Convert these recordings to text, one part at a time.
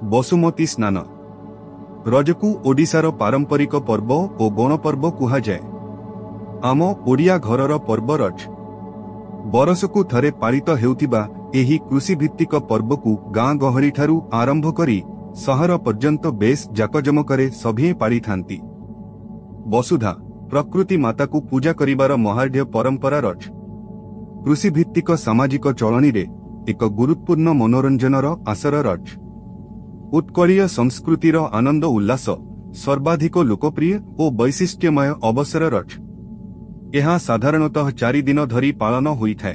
बसुमती स्नान रजकू ओडिशार पारंपरिक पर्व और गणपर्व कुहाଯାए। आम ओडिया घरर पर्व रज बरसकू थरे पालित हेउथिबा एही कृषिभित्तिक पर्व को गाँ गहली ठारू आरंभ करी सहर पर्यंत बेस जाकजमकरे सभे पाली थांती। वसुधा प्रकृति माता को पूजा करिबार महाढ़ परंपरा रज कृषिभित्तिक सामाजिक चलनी रे एक गुरुत्वपूर्ण मनोरंजनर आसर रज उत्कलीय संस्कृतिर आनंद उल्लास सर्वाधिक लोकप्रिय और वैशिष्ट्यमय अवसर रज। यह साधारणतः 4 दिन धरी पालन होइथाय।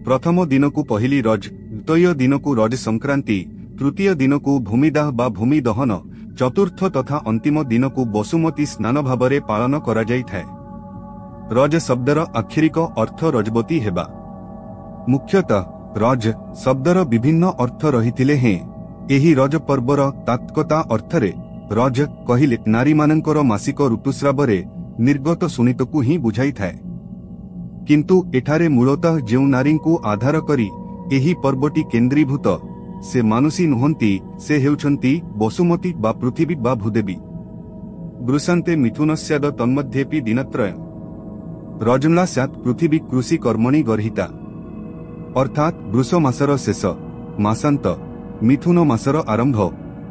प्रथम दिन को पहली रज, द्वितीय दिन को रज संक्रांति, तृतीय दिन को भूमिदाह बा भूमि दहन, चतुर्थ तथा अंतिम दिन को बसुमती स्नान भावरे पालन करा जाइथाय। रज शब्दर आक्षरिक अर्थ रजवती हेबा। मुख्यतः रज शब्दर विभिन्न अर्थ रहिथिले हें एही रज पर्वर तात्कता अर्थरे रज कहिले नारी मानकर मासिक ऋतुस्रावरे निर्गत सुनीतकू ही बुझाई थाए। किंतु एठारे मूलतः जेउ नारी को आधार करी एही पर्वटी केंद्रीभूत से मानुषी नुहंती, से हेउछंती बसुमती बा पृथिवी बा भूदेवी। वृषान्ते मिथुनस्याद तन्मध्येपि दिनत्रय रजमला स्यात् पृथिवी कृषि कर्मणि गर्हिता। अर्थात वृष मासर शेष मासांत, मिथुन मासर आरंभ,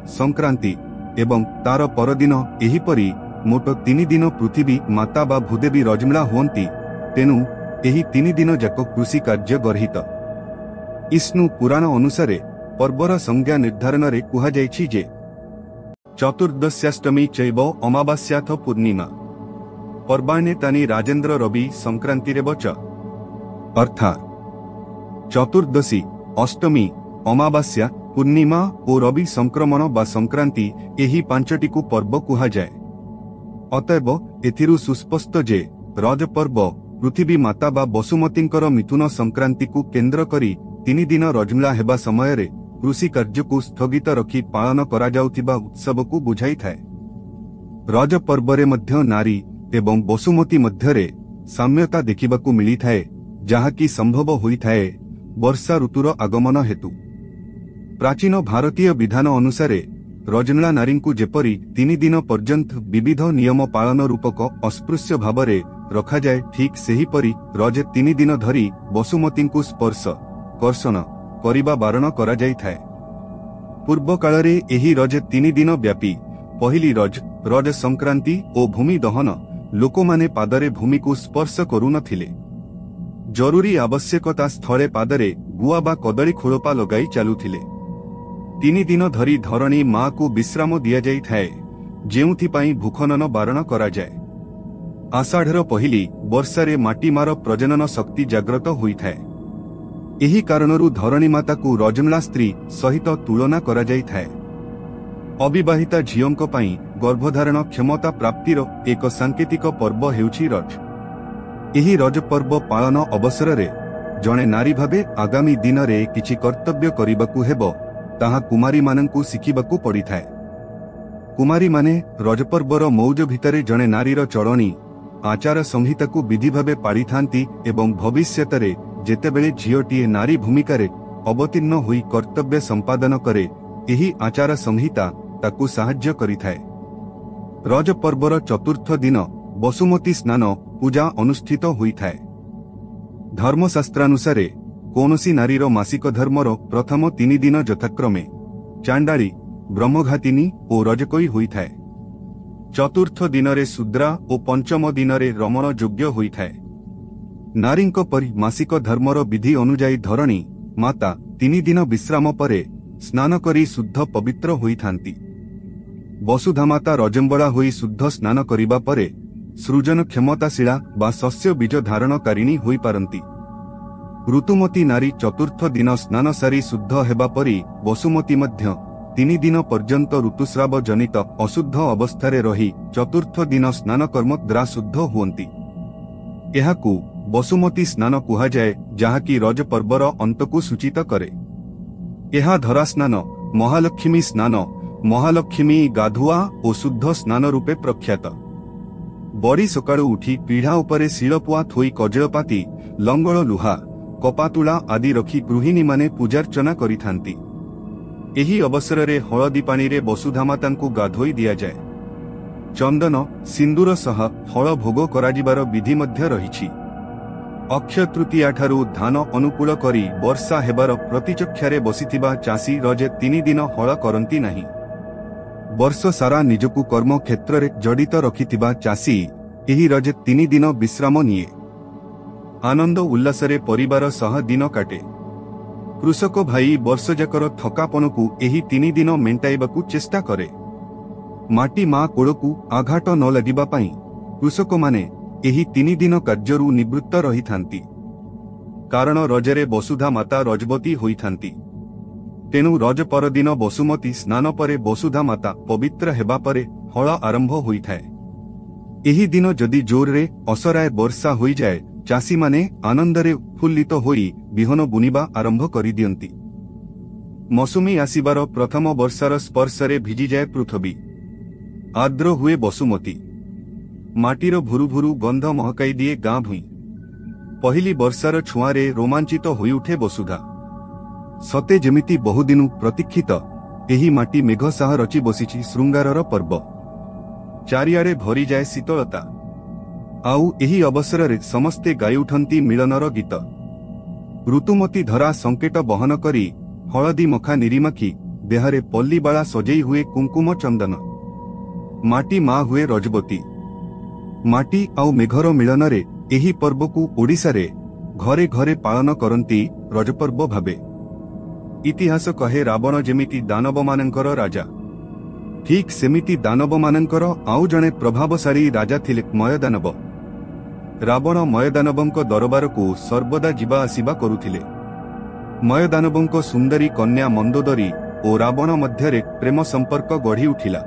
संक्रांति एवं तार परदिन एहीपरि मोट 3 दिन पृथिवी माता बा भूदेवी रजमला हुअन्ति। तेनु एही 3 दिन जाक कृषि कार्य गर्हित। विष्णु पुराण अनुसारे पर्वर संज्ञा निर्धारण रे कुहा जाइछि जे चतुर्दश्याष्टमी चैव अमावास्याथ पूर्णिमा पर्वाणे तानि राजेन्द्र रवि संक्रांति रे बच। अर्थात चतुर्दशी, अष्टमी, अमावास्या, पूर्णिमा और रवि संक्रमण बा संक्रांति एही 5टी को पर्व कुहा जाए। अतएव एथिरु सुस्पष्ट जे रज पर्व पृथिवी माता बा बसुमतींकर मिथुन संक्रांति को केंद्र करी 3 दिन रजमला हेबा समय रे कृषि कार्य को स्थगित रखी पालन करा जाउथिबा उत्सव को बुझाई थाए। रज पर्वरे मध्य नारी एवं बसुमती मध्यरे साम्यता देखिबाकू मिली थाए, जहा कि संभव होई थाए वर्षा ऋतुर आगमन हेतु। प्राचीन भारतीय विधान अनुसारे रजमला नारी को जेपरी 3 दिन पर्यंत विविध नियम पालन रूपक अस्पृश्य भावरे रखा जाए, ठीक सेहीपरि रज 3 दिन धरी बसुमती को स्पर्श कर्षण करिबा बारण करा जाई थाए। पूर्व कालरे एही रज 3 दिन व्यापी पहली रज, रज संक्रांति और भूमि दहन लोकमाने पादरे भूमि को स्पर्श करू नथिले। जरूरी आवश्यकता स्थले पादरे गुआ बा कदली खोलपा लगाई चालुथिले। 3 दिन धरी धरणी माँ को विश्राम दिया जाई थाए, जेउथिपाई भूखनन बारण करा जाए। आषाढ़र पहली वर्षारे माटीमार प्रजनन शक्ति जाग्रत होई थाए। एही कारणरू धरणी माता को रजमला स्त्री सहित तुलना करा जाई थाए। अविवाहिता झियोंक पाई गर्भधारण क्षमता प्राप्तिर एक सांकेतिक पर्व हेउछि रज। एही रज पर्व पालन अवसर रे जणे नारी भावे आगामी दिन रे किछि कर्तव्य करिबाकू हेबो ताहा कुमारी माननकू शिखिबाकू पड़िथाए। कुमारी माने रज पर्वर मौज भितरे जणे नारीर चलनी आचार संहिता को विधि भावे पाड़ी थांती एवं भविष्यतरे जेतेबेले झियोटीए नारी भूमिकारे अवतीर्ण होई कर्तव्य संपादन करे, एही आचार संहिता ताकू साहाय्य करिथाए। रज पर्वर चतुर्थ दिन बसुमती स्नान पूजा अनुष्ठित होइथाए। धर्मशास्त्रानुसारे कोनोसी नारीर मासिक धर्मर प्रथम 3 दिन यथाक्रमे चांडाली, ब्रह्मघातिनी और रजकई होइथाए। चतुर्थ दिनरे शूद्रा और पंचम दिनरे रमण योग्य होइथाए। नारींक परि मासिक धर्मर विधि अनुजाई धरणी माता 3 दिन विश्राम परे स्नान करी शुद्ध पवित्र होइथांती। वसुधा माता रजम्बला होई शुद्ध स्नान करिबा परे सृजन क्षमताशीला बा शस्य बीज धारणकारिणी होई पारंती। ऋतुमती नारी चतुर्थ दिन स्नान सारी शुद्ध हेबा परी बसुमती मध्य 3 दिन पर्यंत ऋतुस्राव जनित अशुद्ध अवस्थारे रही चतुर्थ दिन स्नान कर्म द्वारा शुद्ध हुअंती। एहाकू बसुमती स्नान कुहा जाए, जहाँकि रज पर्वर अंत को सूचित करे। यह धरा स्नान, महालक्ष्मी स्नान, महालक्ष्मी गाधुआ और शुद्ध स्नान रूपे प्रख्यात। बड़ी सकाळु उठी पीढ़ा उपरे शिलपुआ थोई कजलपाती, लंगल लुहा, कपातुला आदि रखी गृहिणी माने पूजार्चना करिथांती। ଏହି ଅବସରରେ ହଳଦୀ ପାଣିରେ ବସୁଧା ମାତାଙ୍କୁ ଗାଧୋଇ ଦିଆଯାଏ। ଚନ୍ଦନ ସିନ୍ଦୁର ସହ ଫଳ ଭୋଗ କରାଯିବାର ବିଧି ମଧ୍ୟ ରହିଛି। ଅକ୍ଷୟ ତୃତୀୟା ଠାରୁ ଧାନ ଅନୁକୂଳ କରି ବର୍ଷା ହେବାର ପ୍ରତୀକ୍ଷାରେ ବସିଥିବା ଚାଷୀ ରଜେ 3 ଦିନ ହଳ କରନ୍ତି ନାହିଁ। ବର୍ଷ ସାରା ନିଜକୁ କର୍ମ କ୍ଷେତ୍ରରେ ଜଡ଼ିତ ରଖିଥିବା ଚାଷୀ ଏହି ରଜେ 3 ଦିନ ବିଶ୍ରାମ ନିଏ। ଆନନ୍ଦ ଉଲ୍ଲାସରେ ପରିବାର ସହ ଦିନ କାଟେ। କୃଷକ ଭାଇ ବର୍ଷଯାକର ଥକାପଣକୁ ଏହି 3 ଦିନ ମେଣ୍ଟାଇବାକୁ ଚେଷ୍ଟା କରେ। ମାଟି ମା କୋଳକୁ ଆଘାତ ନ ଲାଗିବା ପାଇଁ କୃଷକମାନେ ଏହି 3 ଦିନ କାର୍ଯ୍ୟରୁ ନିବୃତ୍ତ ରହିଥାନ୍ତି। କାରଣ ରଜରେ ବସୁଧା ମାତା ରଜବତୀ ହୋଇଥାନ୍ତି। ତେଣୁ ରଜ ପରଦିନ ବସୁମତୀ ସ୍ନାନ ପରେ ବସୁଧା ମାତା ପବିତ୍ର ହେବା ପରେ ହଳ ଆରମ୍ଭ ହୋଇଥାଏ। ଏହି ଦିନ ଯଦି ଜୋରରେ ଅସରାଏ ବର୍ଷା ହୋଇଯାଏ, ଚାଷୀମାନେ ଆନନ୍ଦରେ ଉତ୍ଫୁଲ୍ଲିତ ହୋଇ ବିହନ ବୁଣିବା ଆରମ୍ଭ କରିଦିଅନ୍ତି। ମୌସୁମୀ ଆସିବାର ପ୍ରଥମ ବର୍ଷାର ସ୍ପର୍ଶରେ ଭିଜିଯାଏ ପୃଥିବୀ। ଆର୍ଦ୍ର ହୁଏ ବସୁମତୀ। ମାଟିର ଭୁରୁଭୁରୁ ଗନ୍ଧ ମହକାଇ ଦିଏ ଗାଁ ଭୂଇଁ। ପହିଲି ବର୍ଷାର ଛୁଆଁରେ ରୋମାଞ୍ଚିତ ହୋଇଉଠେ ବସୁଧା। ସତେ ଯେମିତି ବହୁଦିନୁ ପ୍ରତୀକ୍ଷିତ ଏହି ମାଟି ମେଘ ସାହ ରଚି ବସିଛି ଶୃଙ୍ଗାରର ପର୍ବ। ଚାରିଆଡ଼େ ଭରିଯାଏ ଶୀତଳତା। ଆଉ ଏହି ଅବସରରେ ସମସ୍ତେ ଗାଇଉଠନ୍ତି ମିଳନର ଗୀତ। ଋତୁମତୀ ଧରା ସଂକେତ ବହନ କରି ହଳଦୀ ମଖା ନିରିମାଖି ଦେହରେ ପଲ୍ଲୀବାଳା ସଜେଇ ହୁଏ କୁଙ୍କୁମ ଚନ୍ଦନ। ମାଟି ମା ହୁଏ ରଜବତୀ। ମାଟି ଆଉ ମେଘର ମିଳନରେ ଏହି ପର୍ବକୁ ଓଡ଼ିଶାରେ ଘରେ ଘରେ ପାଳନ କରନ୍ତି ରଜପର୍ବ ଭାବେ। ଇତିହାସ କହେ ରାବଣ ଯେମିତି ଦାନବମାନଙ୍କର ରାଜା, ଠିକ୍ ସେମିତି ଦାନବମାନଙ୍କର ଆଉ ଜଣେ ପ୍ରଭାବଶାଳୀ ରାଜା ଥିଲେ ମୟଦାନବ। ରାବଣ ମୟଦାନବଙ୍କ ଦରବାରକୁ ସର୍ବଦା ଯିବା ଆସିବା କରୁଥିଲେ। ମୟଦାନବଙ୍କ ସୁନ୍ଦରୀ କନ୍ୟା ମନ୍ଦୋଦରୀ ଓ ରାବଣ ମଧ୍ୟରେ ପ୍ରେମ ସମ୍ପର୍କ ଗଢ଼ି ଉଠିଲା।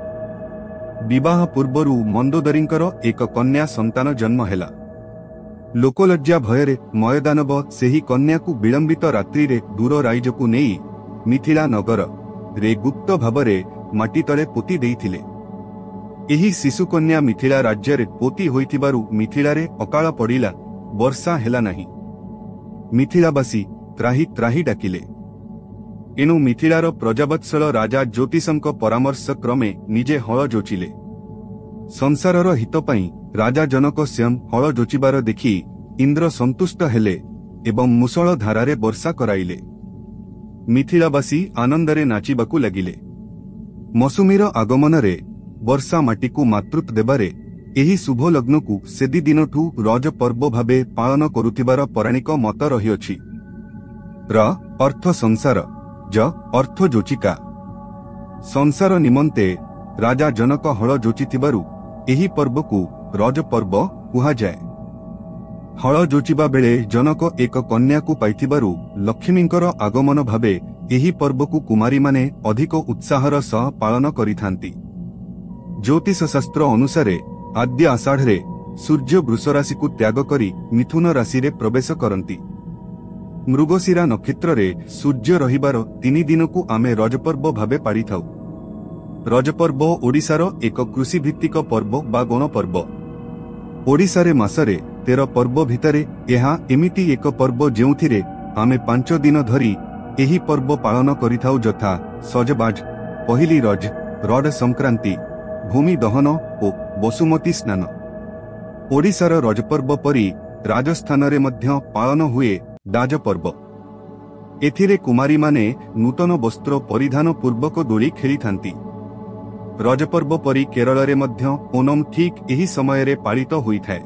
ବିବାହ ପୂର୍ବରୁ ମନ୍ଦୋଦରୀଙ୍କର ଏକ କନ୍ୟା ସନ୍ତାନ ଜନ୍ମ ହେଲା। ଲୋକଲଜ୍ଜା ଭୟରେ ମୟଦାନବ ସେହି କନ୍ୟାକୁ ବିଳମ୍ବିତ ରାତ୍ରିରେ ଦୂର ରାଇଜକୁ ନେଇ ମିଥିଳା ନଗରରେ ଗୁପ୍ତ ଭାବରେ ମାଟି ତଳେ ପୋତି ଦେଇଥିଲେ। ଏହି ଶିଶୁକନ୍ୟା ମିଥିଳା ରାଜ୍ୟରେ ପୋତି ହୋଇଥିବାରୁ ମିଥିଳାରେ ଅକାଳ ପଡ଼ିଲା, ବର୍ଷା ହେଲା ନାହିଁ। ମିଥିଳାବାସୀ ତ୍ରାହି ତ୍ରାହି ଡାକିଲେ। ଏଣୁ ମିଥିଳାର ପ୍ରଜାବତ୍ସଳ ରାଜା ଜ୍ୟୋତିଷଙ୍କ ପରାମର୍ଶ କ୍ରମେ ନିଜେ ହଳ ଯୋଚିଲେ। ସଂସାରର ହିତ ପାଇଁ ରାଜା ଜନକ ସ୍ୱୟଂ ହଳ ଯୋଚିବାର ଦେଖି ଇନ୍ଦ୍ର ସନ୍ତୁଷ୍ଟ ହେଲେ ଏବଂ ମୁଷଳ ଧାରାରେ ବର୍ଷା କରାଇଲେ। ମିଥିଳାବାସୀ ଆନନ୍ଦରେ ନାଚିବାକୁ ଲାଗିଲେ। ମୌସୁମୀର ଆଗମନରେ ବର୍ଷା ମାଟିକୁ ମାତୃତ୍ୱ ଦେବାରେ ଏହି ଶୁଭ ଲଗ୍ନକୁ ସେଦିନଠୁ ରଜ ପର୍ବ ଭାବେ ପାଳନ କରୁଥିବାର ପୌରାଣିକ ମତ ରହିଅଛି। ର ଅର୍ଥ ସଂସାର, ଜ ଅର୍ଥ ଯୋଚିକା। ସଂସାର ନିମନ୍ତେ ରାଜା ଜନକ ହଳ ଯୋଚିଥିବାରୁ ଏହି ପର୍ବକୁ ରଜ ପର୍ବ କୁହାଯାଏ। ହଳ ଯୋଚିବା ବେଳେ ଜନକ ଏକ କନ୍ୟାକୁ ପାଇଥିବାରୁ ଲକ୍ଷ୍ମୀଙ୍କର ଆଗମନ ଭାବେ ଏହି ପର୍ବକୁ କୁମାରୀମାନେ ଅଧିକ ଉତ୍ସାହର ସହ ପାଳନ କରିଥାନ୍ତି। ଜ୍ୟୋତିଷ ଶାସ୍ତ୍ର ଅନୁସାରେ ଆଦ୍ୟ ଆଷାଢ଼ରେ ସୂର୍ଯ୍ୟ ବୃଷ ରାଶିକୁ ତ୍ୟାଗ କରି ମିଥୁନ ରାଶିରେ ପ୍ରବେଶ କରନ୍ତି। ମୃଗଶିରା ନକ୍ଷତ୍ରରେ ସୂର୍ଯ୍ୟ ରହିବାର 3 ଦିନକୁ ଆମେ ରଜପର୍ବ ଭାବେ ପାଳିଥାଉ। ରଜପର୍ବ ଓଡ଼ିଶାର ଏକ କୃଷିଭିତ୍ତିକ ପର୍ବ ବା ଗଣପର୍ବ। ଓଡ଼ିଶାରେ ମାସରେ 13 ପର୍ବ ଭିତରେ ଏହା ଏମିତି ଏକ ପର୍ବ ଯେଉଁଥିରେ ଆମେ 5 ଦିନ ଧରି ଏହି ପର୍ବ ପାଳନ କରିଥାଉ, ଯଥା ସଜବାଜ, ପହିଲି ରଜ, ରଡ଼ ସଂକ୍ରାନ୍ତି, ଭୂମି ଦହନ ଓ ବସୁମତୀ ସ୍ନାନ। ଓଡ଼ିଶାର ରଜପର୍ବ ପରି ରାଜସ୍ଥାନରେ ମଧ୍ୟ ପାଳନ ହୁଏ ଡାଜ ପର୍ବ। ଏଥିରେ କୁମାରୀମାନେ ନୂତନ ବସ୍ତ୍ର ପରିଧାନ ପୂର୍ବକ ଦୋଳି ଖେଳିଥାନ୍ତି। ରଜପର୍ବ ପରି କେରଳରେ ମଧ୍ୟ ଓଣମ୍ ଠିକ୍ ଏହି ସମୟରେ ପାଳିତ ହୋଇଥାଏ।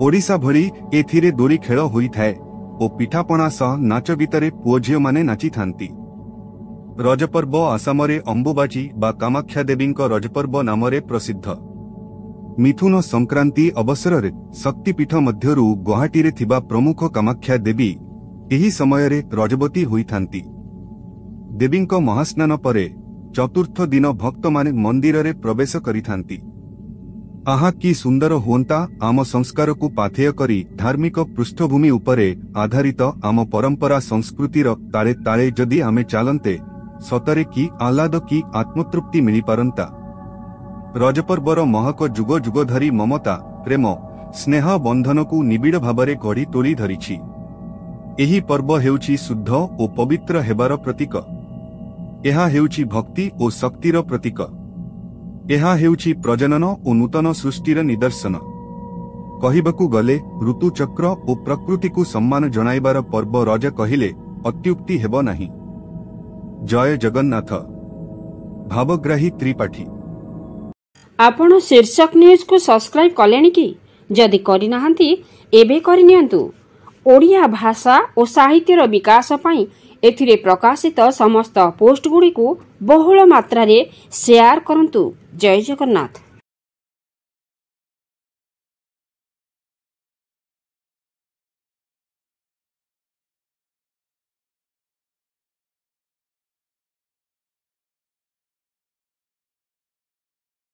ଓଡ଼ିଶା ଭଳି ଏଥିରେ ଦୋଳି ଖେଳ ହୋଇଥାଏ ଓ ପିଠାପଣା ସହ ନାଚ ଗୀତରେ ପୁଅ ଝିଅମାନେ ନାଚିଥାନ୍ତି। ରଜପର୍ବ ଆସାମରେ ଅମ୍ବୁବାଚୀ ବା କାମାକ୍ଷା ଦେବୀଙ୍କ ରଜପର୍ବ ନାମରେ ପ୍ରସିଦ୍ଧ। ମିଥୁନ ସଂକ୍ରାନ୍ତି ଅବସରରେ ଶକ୍ତିପୀଠ ମଧ୍ୟରୁ ଗୁଆହାଟୀରେ ଥିବା ପ୍ରମୁଖ କାମାକ୍ଷା ଦେବୀ ଏହି ସମୟରେ ରଜବତୀ ହୋଇଥାନ୍ତି। ଦେବୀଙ୍କ ମହାସ୍ନାନ ପରେ ଚତୁର୍ଥ ଦିନ ଭକ୍ତମାନେ ମନ୍ଦିରରେ ପ୍ରବେଶ କରିଥାନ୍ତି। ଆହା କି ସୁନ୍ଦର ହୁଅନ୍ତା ଆମ ସଂସ୍କାରକୁ ପାଥେୟ କରି ଧାର୍ମିକ ପୃଷ୍ଠଭୂମି ଉପରେ ଆଧାରିତ ଆମ ପରମ୍ପରା ସଂସ୍କୃତିର ତାଳେ ତାଳେ ଯଦି ଆମେ ଚାଲନ୍ତେ, ସତରେ କି ଆହ୍ଲାଦ, କି ଆତ୍ମତୃପ୍ତି ମିଳିପାରନ୍ତା। ରଜପର୍ବର ମହକ ଯୁଗ ଯୁଗ ଧରି ମମତା, ପ୍ରେମ, ସ୍ନେହ ବନ୍ଧନକୁ ନିବିଡ଼ ଭାବରେ ଗଢ଼ି ତୋଳି ଧରିଛି। ଏହି ପର୍ବ ହେଉଛି ଶୁଦ୍ଧ ଓ ପବିତ୍ର ହେବାର ପ୍ରତୀକ। ଏହା ହେଉଛି ଭକ୍ତି ଓ ଶକ୍ତିର ପ୍ରତୀକ। ଏହା ହେଉଛି ପ୍ରଜନନ ଓ ନୂତନ ସୃଷ୍ଟିର ନିଦର୍ଶନ। କହିବାକୁ ଗଲେ ଋତୁଚକ୍ର ଓ ପ୍ରକୃତିକୁ ସମ୍ମାନ ଜଣାଇବାର ପର୍ବ ରଜ କହିଲେ ଅତ୍ୟୁକ୍ତି ହେବ ନାହିଁ। ଜୟ ଜଗନ୍ନାଥ। ଭାବଗ୍ରାହୀ ତ୍ରିପାଠୀ। ଆପଣ ଶୀର୍ଷକ ନ୍ୟୁଜକୁ ସବସ୍କ୍ରାଇବ୍ କଲେଣି କି? ଯଦି କରିନାହାନ୍ତି ଏବେ କରିନିଅନ୍ତୁ। ଓଡ଼ିଆ ଭାଷା ଓ ସାହିତ୍ୟର ବିକାଶ ପାଇଁ ଏଥିରେ ପ୍ରକାଶିତ ସମସ୍ତ ପୋଷ୍ଟଗୁଡ଼ିକୁ ବହୁଳ ମାତ୍ରାରେ ସେୟାର କରନ୍ତୁ। ଜୟ ଜଗନ୍ନାଥ।